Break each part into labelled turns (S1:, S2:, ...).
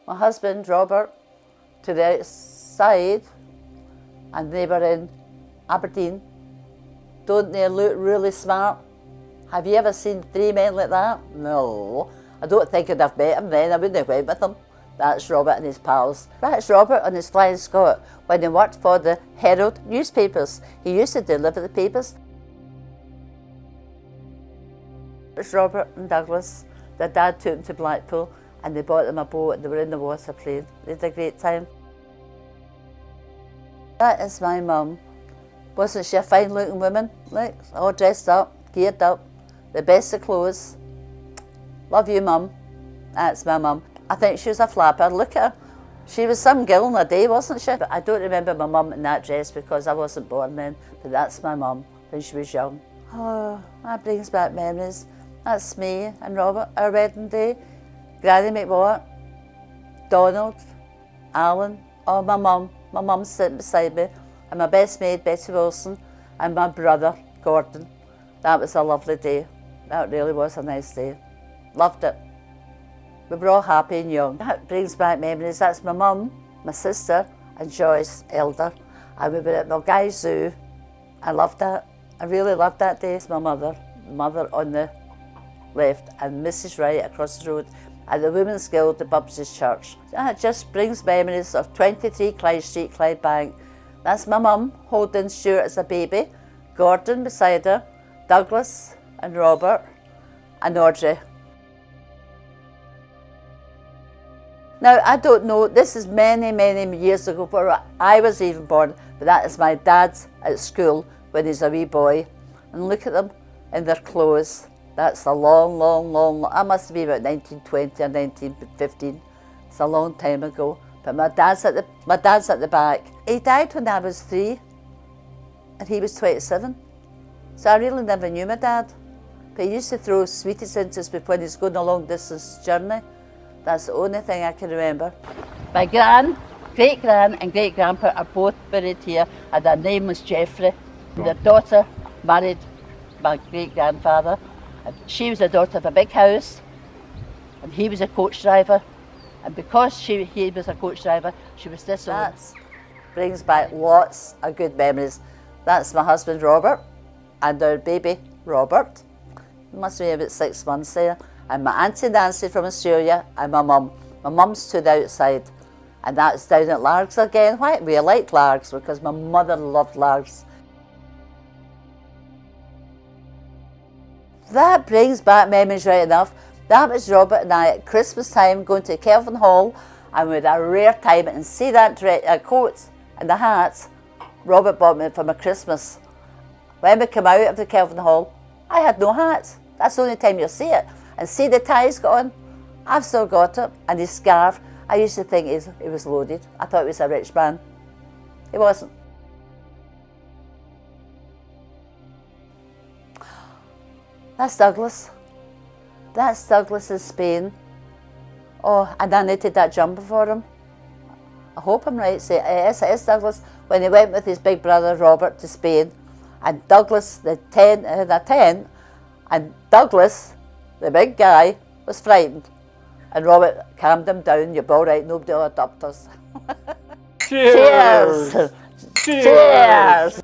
S1: my husband, Robert, to the outside, and they were in Aberdeen. Don't they look really smart? Have you ever seen three men like that? No. I don't think I'd have met them then. I wouldn't have went with them. That's Robert and his pals. That's Robert on his Flying Scot when he worked for the Herald newspapers. He used to deliver the papers. It's Robert and Douglas. Their dad took them to Blackpool and they bought them a boat and they were in the water playing. They had a great time. That is my mum. Wasn't she a fine looking woman? Like, all dressed up, geared up, the best of clothes. Love you, Mum. That's my mum. I think she was a flapper. Look at her. She was some girl in a day, wasn't she? But I don't remember my mum in that dress because I wasn't born then. But that's my mum when she was young. Oh, that brings back memories. That's me and Robert, our wedding day. Granny McWatt, Donald, Alan, oh my mum. My mum's sitting beside me. And my best maid, Betty Wilson, and my brother, Gordon. That was a lovely day. That really was a nice day. Loved it. We were all happy and young. That brings back memories. That's my mum, my sister, and Joyce, elder. And we were at Mulgai Zoo. I loved that. I really loved that day. It's my mother on the left, and Mrs. Wright across the road, at the Women's Guild at Bubs's Church. That just brings memories of 23 Clyde Street, Clydebank. That's my mum holding Stuart as a baby, Gordon beside her, Douglas and Robert and Audrey. Now, I don't know, this is many, many years ago before I was even born, but that is my dad's at school when he's a wee boy. And look at them in their clothes. That's a long, I must be about 1920 or 1915. It's a long time ago. But my dad's at the back. He died when I was 3, and he was 27. So I really never knew my dad. But he used to throw sweeties into us when he was going a long distance journey. That's the only thing I can remember. My great-gran and great-grandpa are both buried here, and their name was Geoffrey. Their daughter married my great-grandfather. And she was the daughter of a big house, and he was a coach driver. And because he was a coach driver, she was disowned. That brings back lots of good memories. That's my husband Robert and our baby Robert. He must be about 6 months there. And my Auntie Nancy from Australia and my mum. My mum's to the outside. And that's down at Largs again. Why? We like Largs because my mother loved Largs. That brings back memories right enough. That was Robert and I at Christmas time going to Kelvin Hall, and we had a rare time and see that coat and the hat Robert bought me for my Christmas. When we came out of the Kelvin Hall, I had no hat. That's the only time you'll see it. And see the ties got on? I've still got it. And his scarf, I used to think it was loaded. I thought he was a rich man. He wasn't. That's Douglas. That's Douglas in Spain. Oh, and I knitted that jumper for him. I hope I'm right. Say yes, it is Douglas. When he went with his big brother Robert to Spain, and Douglas, the tent, and Douglas, the big guy, was frightened. And Robert calmed him down. You're all right. Nobody will adopt us.
S2: Cheers!
S1: Cheers! Cheers!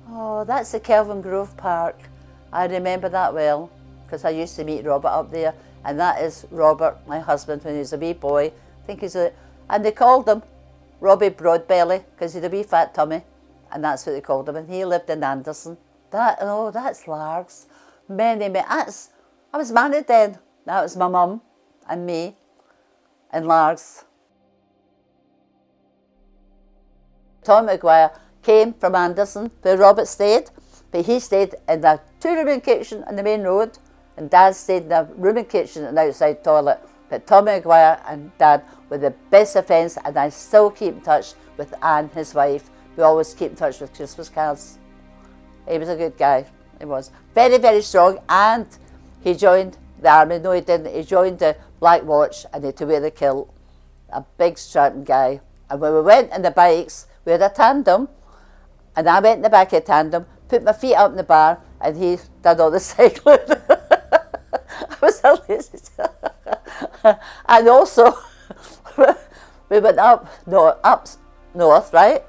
S1: Oh, that's the Kelvin Grove Park. I remember that well because I used to meet Robert up there, and that is Robert, my husband, when he was a wee boy. I think and they called him Robbie Broadbelly because he had a wee fat tummy, and that's what they called him. And he lived in Anderson. That's Largs. I was married then. That was my mum and me in Largs. Tom Maguire came from Anderson where Robert stayed, but he stayed in the two-room kitchen on the main road, and Dad stayed in the room and kitchen and outside toilet. But Tommy Maguire and Dad were the best of friends, and I still keep in touch with Anne, his wife. We always keep in touch with Christmas cards. He was a good guy. He was very, very strong, and he joined the army. No, he didn't. He joined the Black Watch, and he had to wear the kilt. A big, strutting guy. And when we went in the bikes, we had a tandem, and I went in the back of the tandem, put my feet up in the bar, and he did all the cycling. was a lazy. And also, we went up north, right?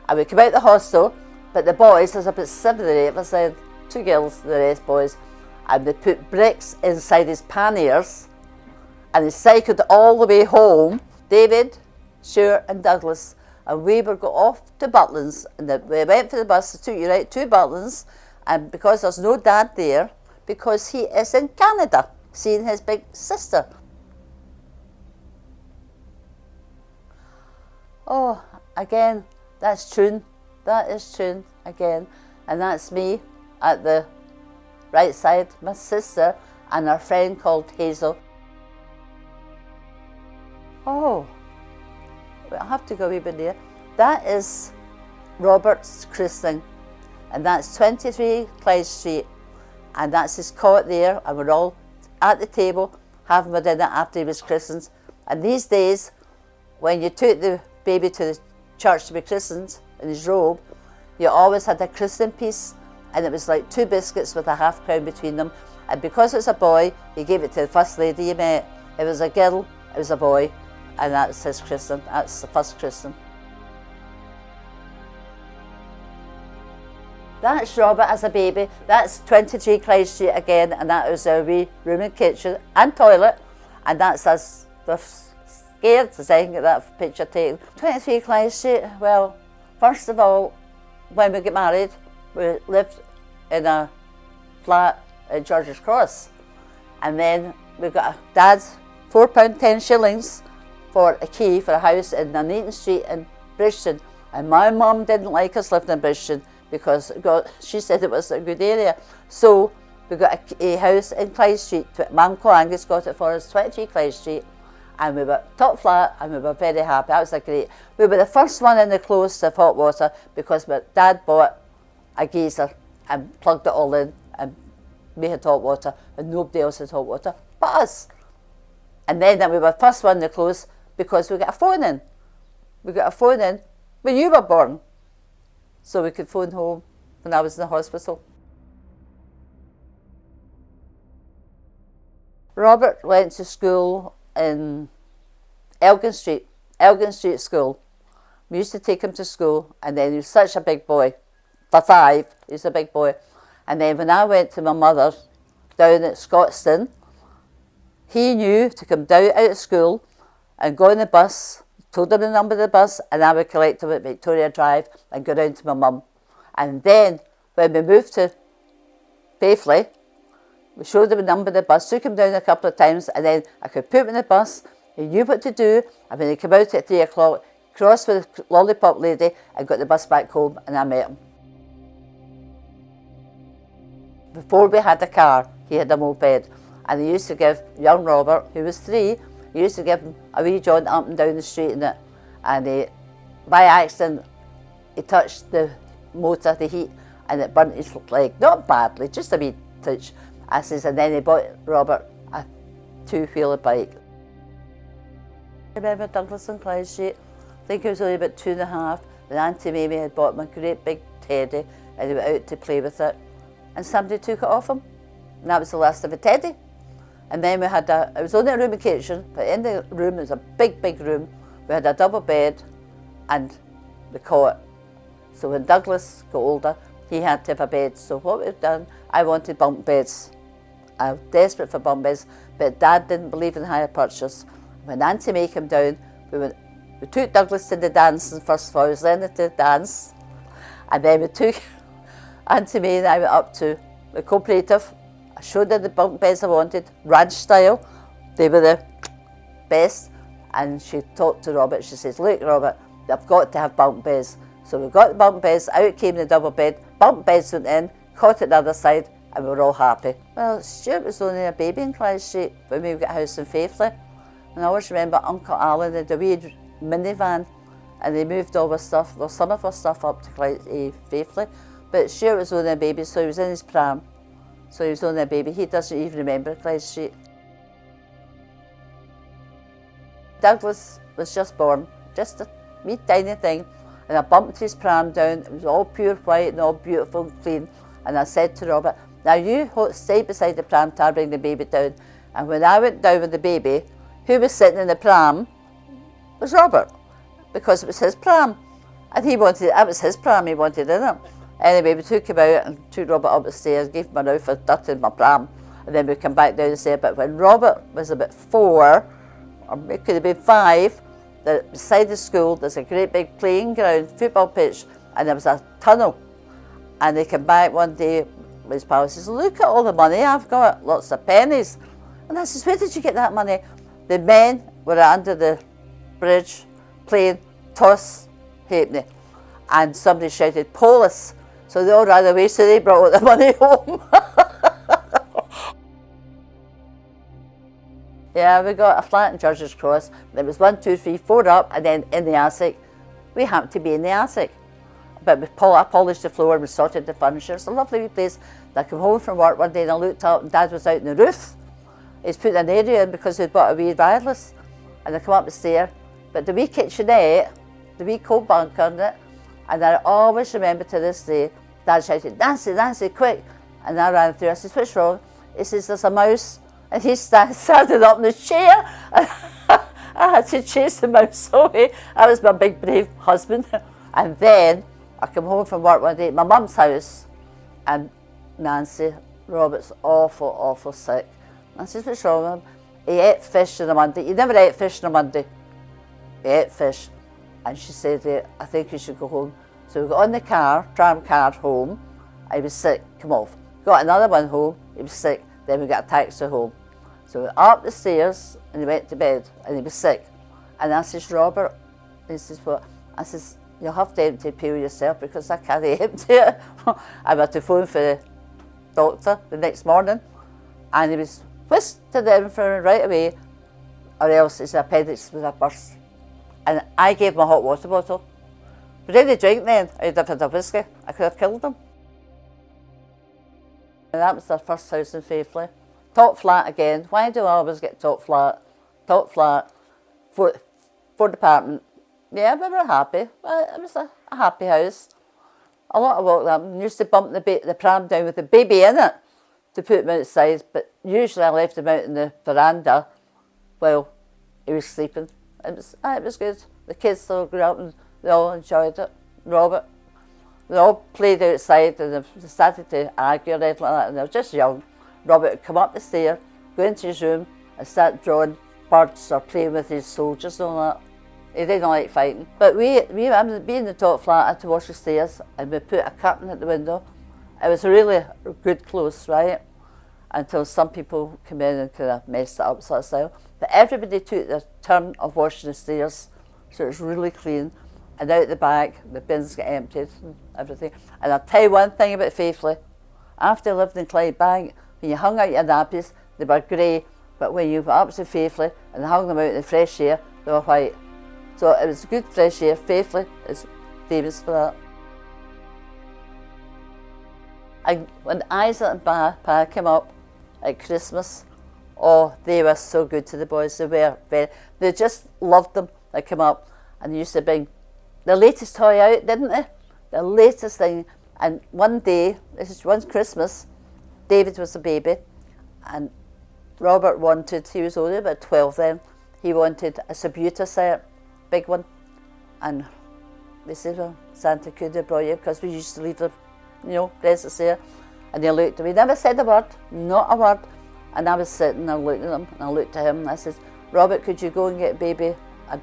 S1: And we came out the hostel, but the boys, there's about 7 or 8 of us then, 2 girls, the rest boys, and they put bricks inside his panniers, and they cycled all the way home, David, Stuart and Douglas, and we were going off to Butlins, and we went for the bus, they took you right to Butlins, and because there's no dad there, because he is in Canada, seeing his big sister. Oh, again, that's tune. That is tune again. And that's me at the right side, my sister and our friend called Hazel. Oh, I have to go a wee bit there. That is Robert's christening, and that's 23 Clyde Street, and that's his cot there, and we're all at the table having a dinner after he was christened. And these days, when you took the baby to the church to be christened in his robe, you always had a christening piece, and it was like 2 biscuits with a half crown between them. And because it was a boy, he gave it to the first lady you met. If it was a girl, it was a boy, and that's his christening. That's the first christening. That's Robert as a baby. That's 23 Clyde Street again, and that was our wee room and kitchen and toilet, and that's us. We're scared to say I can get that picture taken. 23 Clyde Street, well, first of all, when we got married, we lived in a flat at George's Cross, and then we got a dad's £4.10 for a key for a house in Nuneaton Street in Bridgeton, and my mum didn't like us living in Bridgeton because she said it was a good area. So we got a house in Clyde Street. My Uncle Angus got it for us, 23 Clyde Street, and we were top flat, and we were very happy. That was a great. We were the first one in the close of hot water because my dad bought a geyser and plugged it all in, and we had hot water, and nobody else had hot water but us. And then we were the first one in the close because we got a phone in. We got a phone in when you were born, so we could phone home when I was in the hospital. Robert went to school in Elgin Street School. We used to take him to school, and then he was such a big boy. For 5, he was a big boy. And then when I went to my mother down at Scotstoun, he knew to come down out of school and go on the bus, told him the number of the bus, and I would collect him at Victoria Drive and go round to my mum. And then when we moved to Faifley, we showed him the number of the bus, took him down a couple of times, and then I could put him in the bus. He knew what to do, and when he came out at 3 o'clock, crossed with the lollipop lady and got the bus back home, and I met him. Before we had a car, he had a moped, and he used to give young Robert, who was 3, he used to give him a wee jaunt up and down the street in it, and by accident he touched the motor, the heat, and it burnt his leg. Not badly, just a wee touch. I says, and then he bought Robert a 2-wheeler bike. I remember Douglas and Clyde Street. I think he was only about 2.5, and Auntie Mamie had bought him a great big teddy, and he went out to play with it, and somebody took it off him, and that was the last of a teddy. And then we had it was only a room and kitchen, but in the room, it was a big, big room. We had a double bed and the cot. So when Douglas got older, he had to have a bed. So what we've done, I wanted bunk beds. I was desperate for bunk beds, but Dad didn't believe in hire purchase. When Auntie May came down, we took Douglas to the dancing first of all. He was learning to dance. And then we took Auntie May and I went up to the cooperative. I showed her the bunk beds I wanted, ranch style. They were the best. And she talked to Robert. She says, look, Robert, I've got to have bunk beds. So we got the bunk beds, out came the double bed, bunk beds went in, cot at the other side, and we were all happy. Well, Stuart was only a baby in Clyde Street when we got a house in Faifley. And I always remember Uncle Alan had a wee minivan, and they moved all our stuff, well, some of our stuff up to Faifley. But Stuart was only a baby, so he was in his pram. So he was only a baby. He doesn't even remember Clyde Street. Douglas was just born, just a wee tiny thing, and I bumped his pram down. It was all pure white and all beautiful and clean. And I said to Robert, now you stay beside the pram till I bring the baby down. And when I went down with the baby, who was sitting in the pram was Robert, because it was his pram. And he wanted, that was his pram, he wanted in it. Anyway, we took him out and took Robert up the stairs, gave him a row for dirting my pram, and then we come back down the stairs. But when Robert was about 4, or it could have been 5, beside the school, there's a great big playing ground, football pitch, and there was a tunnel. And they came back one day, his pal says, look at all the money I've got, lots of pennies. And I says, where did you get that money? The men were under the bridge playing toss halfpenny, and somebody shouted, police. So they all ran away, so they brought all the money home. Yeah, we got a flat in Judge's Cross. There was 1, 2, 3, 4 up, and then in the attic. We happened to be in the attic. But I polished the floor and we sorted the furniture. It's a lovely wee place. I came home from work one day and I looked up and Dad was out on the roof. He's put an area in because he'd bought a wee wireless. And I come up the stair. But the wee kitchenette, the wee cold bunker in it, and I always remember to this day, Dad shouted, Nancy, Nancy, quick. And I ran through. I said, what's wrong? He says, there's a mouse. And he started up in the chair. I had to chase the mouse away. That was my big brave husband. And then I come home from work one day at my mum's house, and Nancy, Robert's awful, awful sick. And I said, what's wrong with him? He ate fish on a Monday. He never ate fish on a Monday. He ate fish. And she said, I think you should go home. So we got on the tram car home. I was sick, come off. Got another one home, he was sick. Then we got a taxi home. So we went up the stairs and he went to bed and he was sick. And I says, Robert, he says, what? I says, you'll have to empty the pill yourself because I can't empty it. I had to phone for the doctor the next morning, and he was whisked to the infirmary right away, or else his appendix was a burst. And I gave him a hot water bottle. But he didn't drink then. I'd have had a whiskey. I could have killed him. And that was our first house in Faifley. Top flat again. Why do I always get top flat? Top flat, 4th apartment. Yeah, we were happy. It was a happy house. A lot of walk them. Used to bump the pram down with the baby in it to put him outside, but usually I left him out in the veranda while he was sleeping. It was good. The kids all grew up and they all enjoyed it. Robert, they all played outside and they started to argue and everything like that, and they were just young. Robert would come up the stair, go into his room and start drawing birds or playing with his soldiers and all that. He didn't like fighting. But we being the top flat, I had to wash the stairs and we put a curtain at the window. It was really good close, right? Until some people came in and kind of messed it up sort of style. But everybody took their turn of washing the stairs, so it was really clean. And out the back, the bins get emptied and everything. And I'll tell you one thing about Faifley. After I lived in Clydebank, when you hung out your nappies, they were grey. But when you went up to Faifley and hung them out in the fresh air, they were white. So it was good fresh air. Faifley is famous for that. And when Isaac and Pa came up at Christmas, oh, they were so good to the boys. They just loved them. They came up and they used to bring the latest toy out, didn't they? The latest thing. And one day, this is one Christmas, David was a baby, and Robert wanted, he was only about 12 then, he wanted a Subuta set, big one. And they said, well, Santa could have brought you, because we used to leave the, presents there. And they looked at me, never said a word, not a word. And I was sitting and I looked at them, and I looked at him, and I said, Robert, could you go and get baby a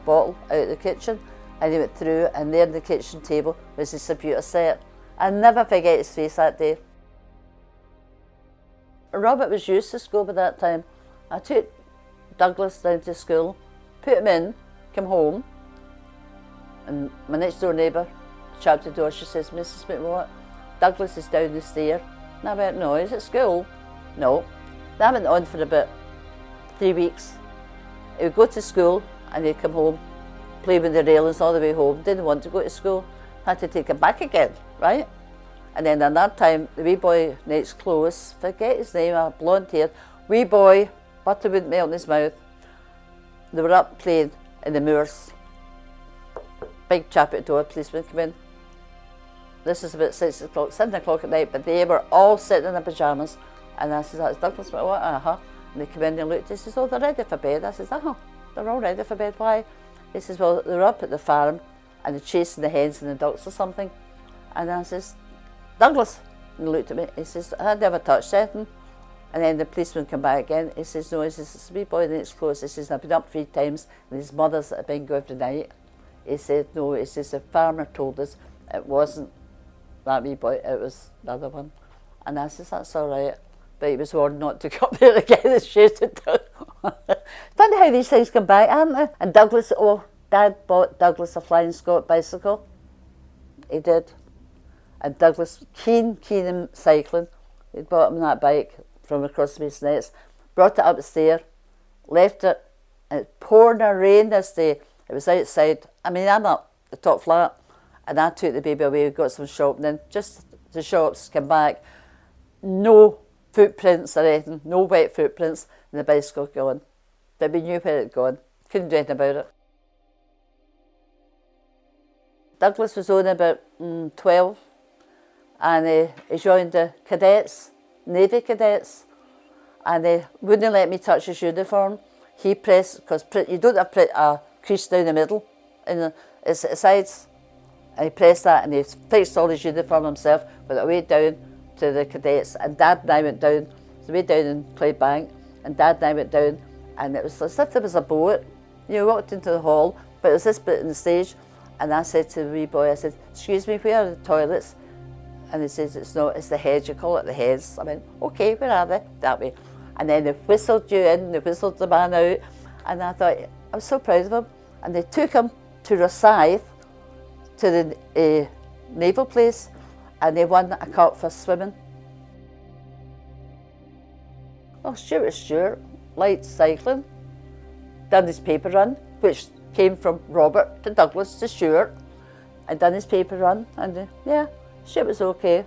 S1: bottle out of the kitchen? And he went through, and there on the kitchen table was his Subuta set. I'll never forget his face that day. Robert was used to school by that time. I took Douglas down to school, put him in, came home, and my next door neighbour shut the door. She says, Mrs. McWatt, Douglas is down the stair. And I went, no, he's at school. No. That went on for about 3 weeks. He would go to school and he'd come home, play with the railings all the way home, didn't want to go to school, had to take him back again, right? And then another time, the wee boy next close, forget his name, a blonde hair, wee boy, butter wouldn't melt in his mouth. They were up playing in the moors. Big chap at the door, policeman came in. This is about 6 o'clock, 7 o'clock at night, but they were all sitting in their pyjamas. And I said, that's Douglas McWatt, And they came in and looked, he says, oh, they're ready for bed. I says, they're all ready for bed, why? He says, well, they're up at the farm and they're chasing the hens and the ducks or something. And I says, Douglas, and he looked at me, he says, I never touched anything. And then the policeman came back again, he says, no, he says, it's a wee boy next close. He says, I've been up 3 times and his mother's at a bingo every night. He said, no, he says, the farmer told us it wasn't that wee boy, it was the other one. And I says, that's all right. But he was warned not to come up there again and shoot it down. Funny how these things come back, aren't they? And Douglas, Dad bought Douglas a Flying Scot bicycle. He did. And Douglas, keen in cycling, he bought him that bike from across the nets, brought it upstairs, left it, and it poured a rain this day. It was outside. I mean, I'm up the top flat, and I took the baby away, got some shopping in, just the shops, came back, no footprints or anything, no wet footprints, and the bicycle gone. But we knew where it had gone, couldn't do anything about it. Douglas was only about 12, and he joined the cadets, Navy cadets, and they wouldn't let me touch his uniform. He pressed, because you don't have a crease down the middle, in the sides, and he pressed that and he fixed all his uniform himself, went away down to the cadets, and Dad and I went down, so way down in Clydebank, and Dad and I went down, and it was as if there was a boat. You walked into the hall, but it was this bit in the stage, and I said to the wee boy, I said, excuse me, where are the toilets? And he says, it's not, it's the heads, you call it the heads. I went, okay, where are they? That way. And then they whistled you in, they whistled the man out, and I thought, I was so proud of him. And they took him to Rosyth, to the naval place, and they won a cup for swimming. Well, Stuart liked cycling, done his paper run, which came from Robert to Douglas to Stuart, and done his paper run, and yeah, Stuart was okay.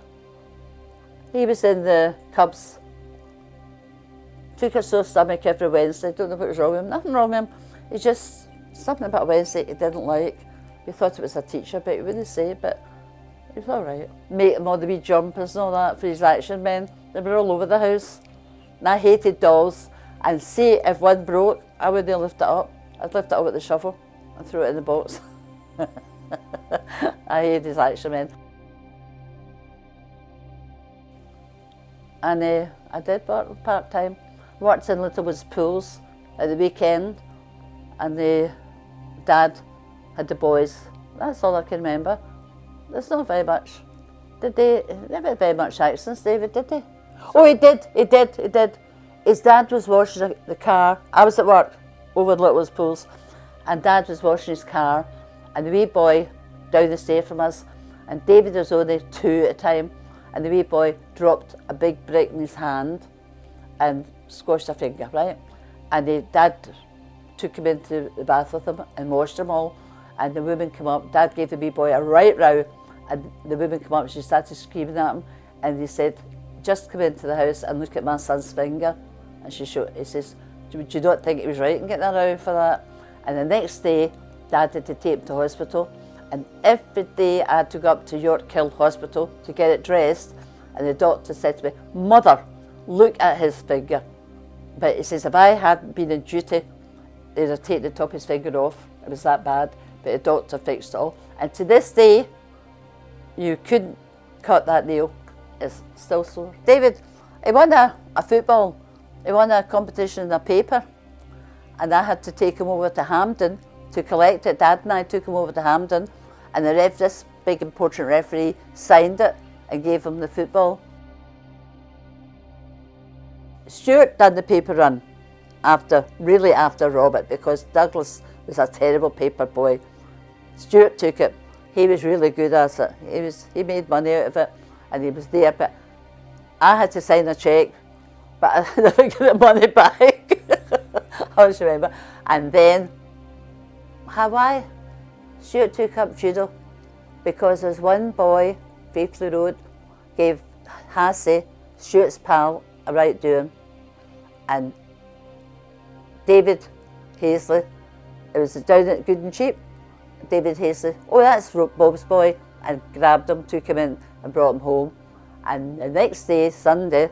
S1: He was in the Cubs. Took a sore stomach every Wednesday, don't know what was wrong with him, nothing wrong with him. He just, something about Wednesday he didn't like. He thought it was a teacher, but he wouldn't say it, but he was all right. Make him all the wee jumpers and all that for his action men. They were all over the house. And I hated dolls, and see if one broke, I wouldn't lift it up. I'd lift it up with the shovel and throw it in the box. I hated his action men. And I did work part-time. Worked in Littlewoods pools at the weekend, and the Dad had the boys. That's all I can remember. There's not very much. Did they never had very much accidents, David, did they? Oh, he did. His dad was washing the car. I was at work over in Littlewoods pools, and Dad was washing his car, and the wee boy down the stair from us, and David was only 2 at a time, and the wee boy dropped a big brick in his hand and squashed a finger, right? And the Dad took him into the bath with him and washed him all, and the woman came up. Dad gave the wee boy a right row, and the woman came up and she started screaming at him, and he said, just come into the house and look at my son's finger. And he says, do you not think it was right in getting a row for that? And the next day, Dad had to take him to hospital, and every day I had to go up to York Hill Hospital to get it dressed, and the doctor said to me, Mother, look at his finger. But he says, if I hadn't been on duty, they'd have taken the top of his finger off. It was that bad, but the doctor fixed it all. And to this day, you couldn't cut that nail. It's still sore. David, he won a football. He won a competition in a paper, and I had to take him over to Hampden to collect it. Dad and I took him over to Hampden, and this big important referee signed it and gave him the football. Stuart done the paper run after Robert, because Douglas was a terrible paper boy. Stuart took it. He was really good at it. He made money out of it, and he was there, but I had to sign a cheque, but I never got the money back. I always remember. And then, why? Stuart took up judo, because there's one boy, Faifley Road, gave Hassie, Stuart's pal, a right doing. And David Hazley, it was down at Good and Cheap, David Hazley, oh, that's Bob's boy, and grabbed him, took him in and brought him home. And the next day, Sunday,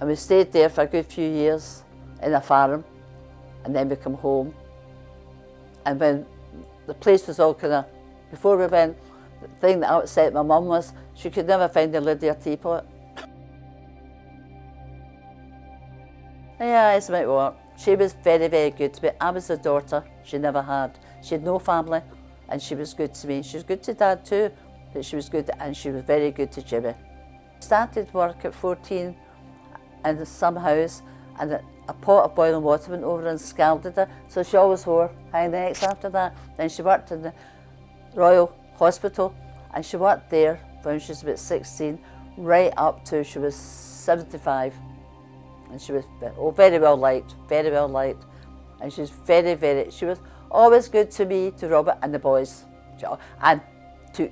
S1: And we stayed there for a good few years in a farm, and then we come home. And when the place was all kind of, before we went, the thing that upset my mum was she could never find the lid of a teapot. Yeah, it's McWatt. She was very, very good to me. I was a daughter she never had. She had no family, and she was good to me. She was good to Dad too, but she was good, and she was very good to Jimmy. Started work at 14 in some house, and a pot of boiling water went over and scalded her, so she always wore high necks after that. Then she worked in the Royal Hospital, and she worked there when she was about 16, right up to she was 75. And she was very well liked, and she was very, she was always good to me, to Robert and the boys, and took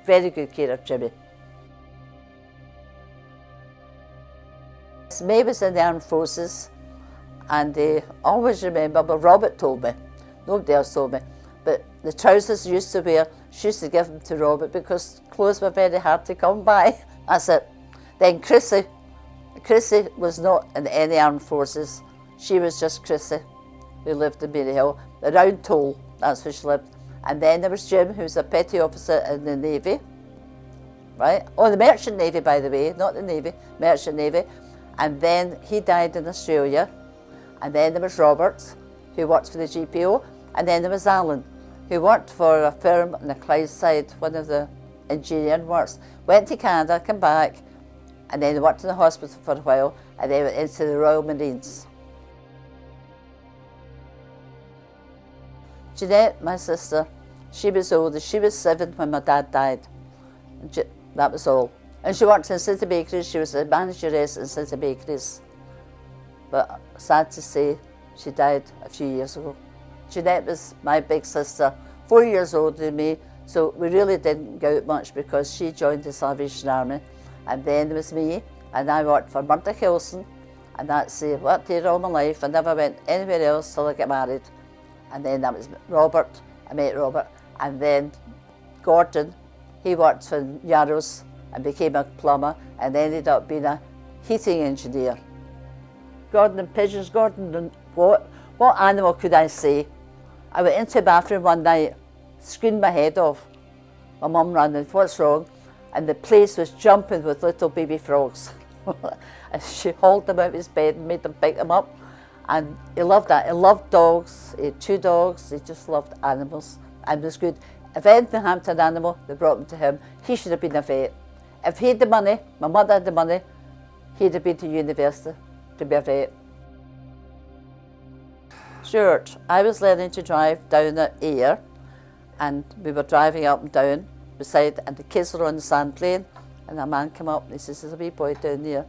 S1: very good care of Jimmy. May was in the armed forces, and I always remember, but Robert told me, nobody else told me, but the trousers used to wear, she used to give them to Robert because clothes were very hard to come by. That's it. Then Chrissy was not in any armed forces. She was just Chrissy, who lived in Maryhill, the Round Toll, that's where she lived. And then there was Jim, who was a petty officer in the Navy, right? Oh, the Merchant Navy, by the way, not the Navy, Merchant Navy. And then he died in Australia. And then there was Robert, who worked for the GPO. And then there was Alan, who worked for a firm on the Clydebank, one of the engineering works. Went to Canada, came back, and then worked in the hospital for a while, and then went into the Royal Marines. Jeanette, my sister, she was older. She was 7 when my dad died. That was all. And she worked in City Bakeries. She was a manageress in City Bakeries. But sad to say, she died a few years ago. Jeanette was my big sister, 4 years older than me, so we really didn't go out much because she joined the Salvation Army. And then there was me, and I worked for Murdoch Hilson, and that's it. Worked there all my life. I never went anywhere else till I got married. And then that was Robert. I met Robert. And then Gordon, he worked for Yarrows and became a plumber, and ended up being a heating engineer. Gordon and pigeons, Gordon and what animal could I say? I went into the bathroom one night, screamed my head off. My mum ran in, what's wrong? And the place was jumping with little baby frogs. And she hauled them out of his bed and made them pick them up. And he loved that. He loved dogs. He had 2 dogs. He just loved animals and was good. If anything happened to an animal, they brought them to him. He should have been a vet. If he had the money, my mother had the money, he'd have been to university to be a vet. Stuart, I was learning to drive down at Ayr, and we were driving up and down beside, and the kids were on the sand playing, and a man came up and he says, there's a wee boy down there,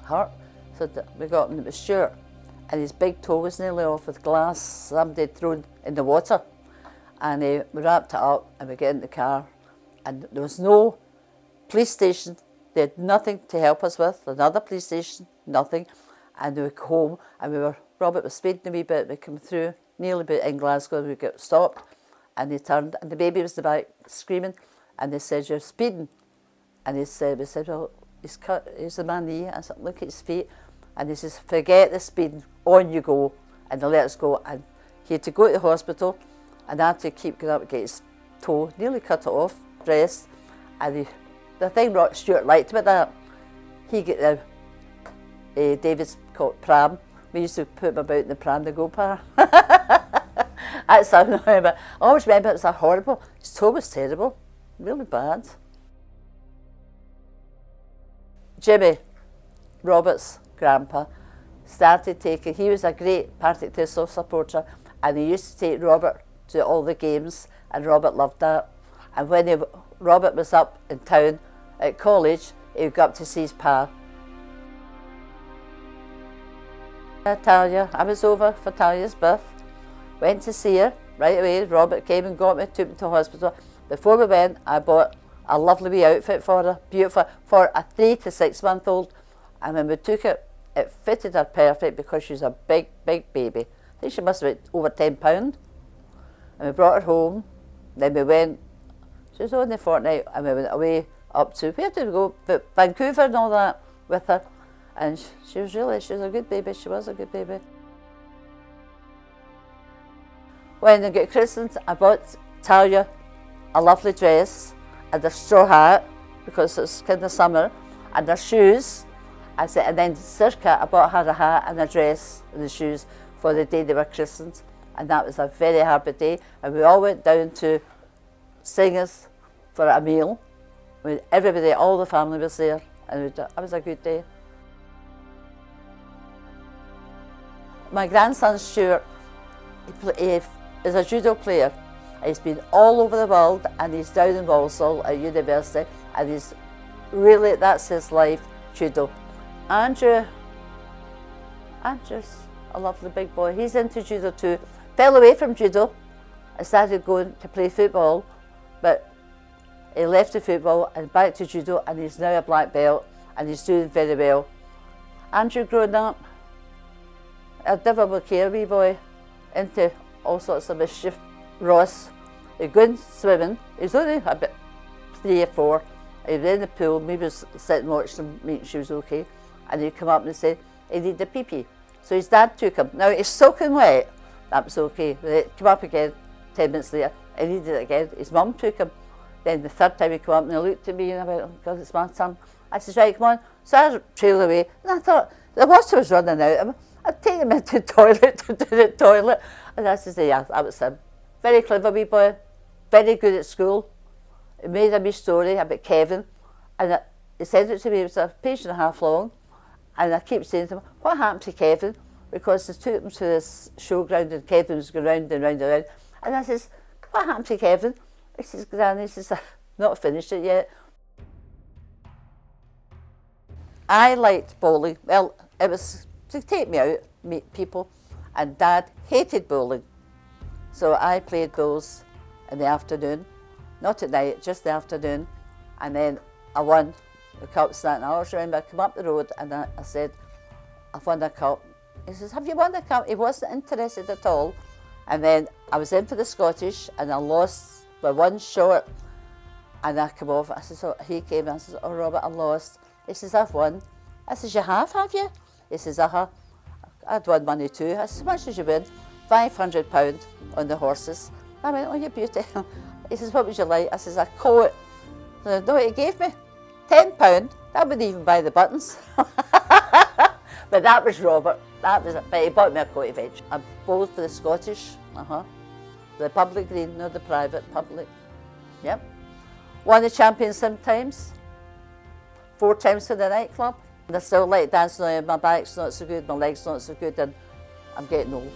S1: hurt. So we got him, and it was Stuart, and his big toe was nearly off with glass somebody had thrown in the water. And we wrapped it up and we get in the car, and there was no police station. They had nothing to help us with, another police station, nothing. And we were home, and Robert was speeding a wee bit. We came through, nearly about in Glasgow, we got stopped, and they turned, and the baby was in the back screaming, and they said, you're speeding. And we said, well, he's the man here. I said, look at his feet. And he says, forget the speeding, on you go. And they let us go, and he had to go to the hospital, and I had to keep going up and get his toe, nearly cut it off, dressed. And the thing Stuart liked about that, he got David's called pram. We used to put him about in the pram to go par. That's how I remember. I always remember it was horrible. His toe was terrible, really bad. Jimmy, Robert's grandpa, started taking, he was a great Partick Thistle supporter, and he used to take Robert to all the games, and Robert loved that. And when Robert was up in town at college, he would go up to see his pa. Talia, I was over for Talia's birth, went to see her right away. Robert came and got me, took me to hospital. Before we went, I bought a lovely wee outfit for her, beautiful, for a 3 to 6 month old. And when we took it, it fitted her perfect because she's a big, big baby. I think she must have been over 10 pounds. And we brought her home. Then we went, she was only a fortnight, and we went away up to, where did we go? But Vancouver and all that with her. And she was a good baby, she was a good baby. When I got christened, I bought Talia a lovely dress and a straw hat, because it's kind of summer, and her shoes. And then circa, I bought her a hat and a dress and the shoes for the day they were christened. And that was a very happy day. And we all went down to Singers for a meal. Everybody, all the family was there, and it was a good day. My grandson Stuart, he is a judo player. He's been all over the world, and he's down in Walsall at university, and he's really, that's his life, judo. Andrew's a lovely big boy. He's into judo too. Fell away from judo and started going to play football, but he left the football and back to judo, and he's now a black belt, and he's doing very well. Andrew growing up, a never care wee boy, into all sorts of mischief. Ross, he'd go in swimming. He was only about 3 or 4. He was in the pool, maybe was sitting watching him, making sure he was okay. And he'd come up and say he needed a pee-pee. So his dad took him. Now he's soaking wet, that was okay. But he'd come up again 10 minutes later, he needed it again. His mum took him. Then the third time he came up and he looked at me and I went, oh God, it's my son. I said, right, come on. So I trailed away, and I thought the water was running out. I'd take him into the toilet to do the toilet. And I said, yeah, that was him. Very clever wee boy, very good at school. He made a wee story about Kevin, and he sent it to me. It was a page and a half long, and I keep saying to him, what happened to Kevin? Because they took him to this showground, and Kevin was going round and round and round. And I says, what happened to Kevin? He says, Granny, he says, I've not finished it yet. I liked bowling. Well, it was to take me out, meet people, and Dad hated bowling. So I played bowls in the afternoon, not at night, just the afternoon, and then I won the cups that. And I always remember I come up the road and I said, I've won a cup. He says, have you won a cup? He wasn't interested at all. And then I was in for the Scottish and I lost by 1 shot, and I come off. I said, so he came and I said, oh Robert, I lost. He says, I've won. I says, you have you? He says, I'd won money too. I says, how much did you win? £500 on the horses. I went, oh, you beauty. He says, what would you like? I says, a coat. So, no, he gave me £10. That wouldn't even buy the buttons. But that was Robert. That was it. But he bought me a coat eventually. I bowled for the Scottish. The public green, not the private, public. Yep. Won the champions sometimes. 4 times for the nightclub. And I still like dancing on. My back's not so good, my legs not so good, and I'm getting old.